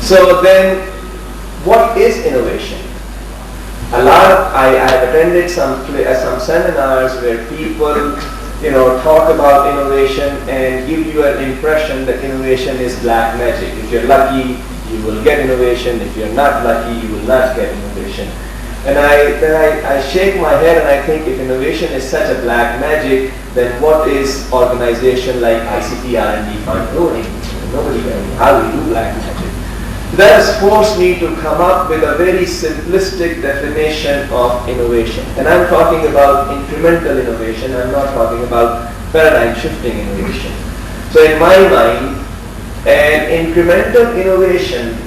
So then, what is innovation? I have attended some seminars where people, talk about innovation and give you an impression that innovation is black magic. If you're lucky, you will get innovation. If you're not lucky, you will not get innovation. And I shake my head and I think, if innovation is such a black magic, then what is organization like ICT R&D Fund doing? Nobody can. How do you do black magic? That has forced me to come up with a very simplistic definition of innovation. And I'm talking about incremental innovation. I'm not talking about paradigm shifting innovation. So in my mind, an incremental innovation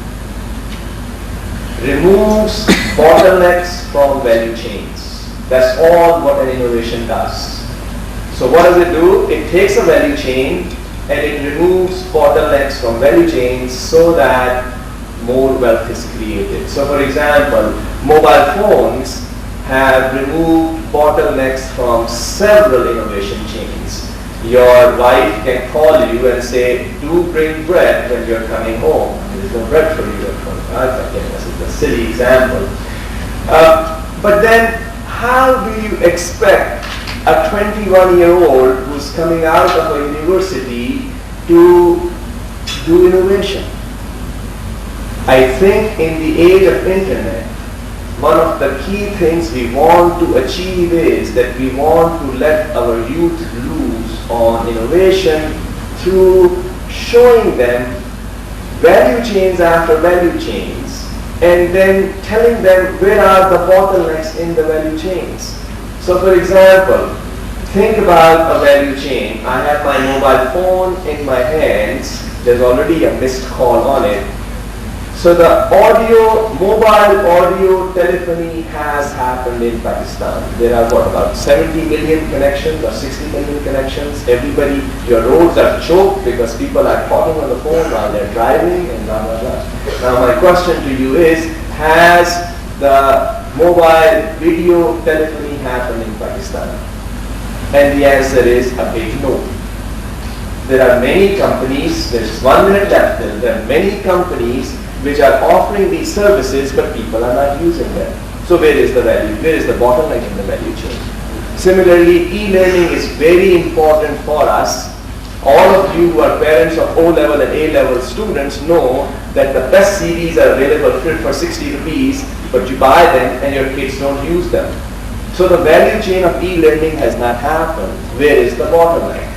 removes bottlenecks from value chains. That's all what an innovation does. So what does it do? It takes a value chain and it removes bottlenecks from value chains so that more wealth is created. So for example, mobile phones have removed bottlenecks from several innovation chains. Your wife can call you and say, do bring bread when you're coming home. There is no bread for you at home. Again, this is a silly example. But then, how do you expect a 21-year-old who's coming out of a university to do innovation? I think in the age of internet, one of the key things we want to achieve is that we want to let our youth loose on innovation through showing them value chains after value chains and then telling them where are the bottlenecks in the value chains. So for example, think about a value chain. I have my mobile phone in my hands. There's already a missed call on it. So the mobile audio telephony has happened in Pakistan. There are about 70 million connections or 60 million connections. Everybody, your roads are choked because people are talking on the phone while they're driving and blah, blah, blah. Now my question to you is, has the mobile video telephony happened in Pakistan? And the answer is a big no. There are many companies, there's 1 minute left, there are many companies which are offering these services, but people are not using them. So where is the value? Where is the bottleneck in the value chain? Similarly, e-learning is very important for us. All of you who are parents of O-level and A-level students know that the best CDs are available for 60 rupees, but you buy them and your kids don't use them. So the value chain of e-learning has not happened. Where is the bottleneck?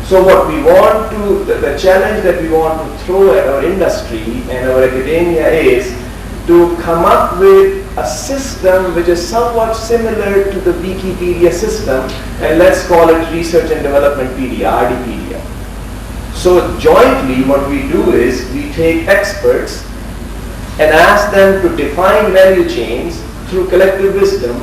So what we want to, the challenge that we want to throw at our industry and our academia is to come up with a system which is somewhat similar to the Wikipedia system, and let's call it Research and Developmentpedia, RDpedia. So jointly what we do is we take experts and ask them to define value chains through collective wisdom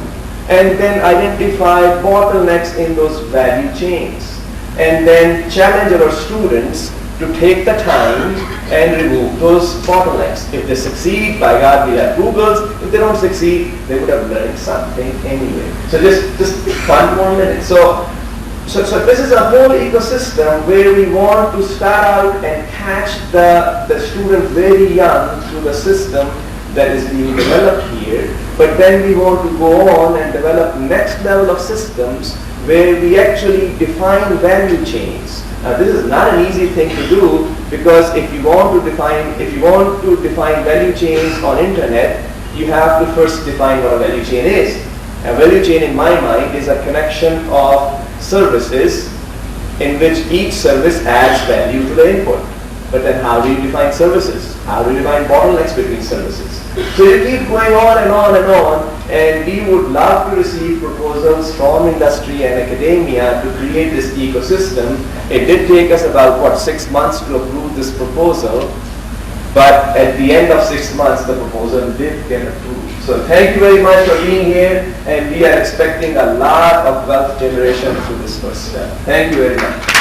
and then identify bottlenecks in those value chains. And then challenge our students to take the time and remove those bottlenecks. If they succeed, by God, we have Googles. If they don't succeed, they would have learned something anyway. So just 1 more minute. So this is a whole ecosystem where we want to start out and catch the student very young through the system that is being developed here. But then we want to go on and develop next level of systems where we actually define value chains. Now this is not an easy thing to do, because if you want to define value chains on internet, you have to first define what a value chain is. A value chain in my mind is a connection of services in which each service adds value to the input. But then how do you define services? How do you define bottlenecks between services? So you keep going on and on and on, and we would love to receive proposals from industry and academia to create this ecosystem. It did take us about 6 months to approve this proposal, but at the end of 6 months the proposal did get approved. So thank you very much for being here, and we are expecting a lot of wealth generation through this first step. Thank you very much.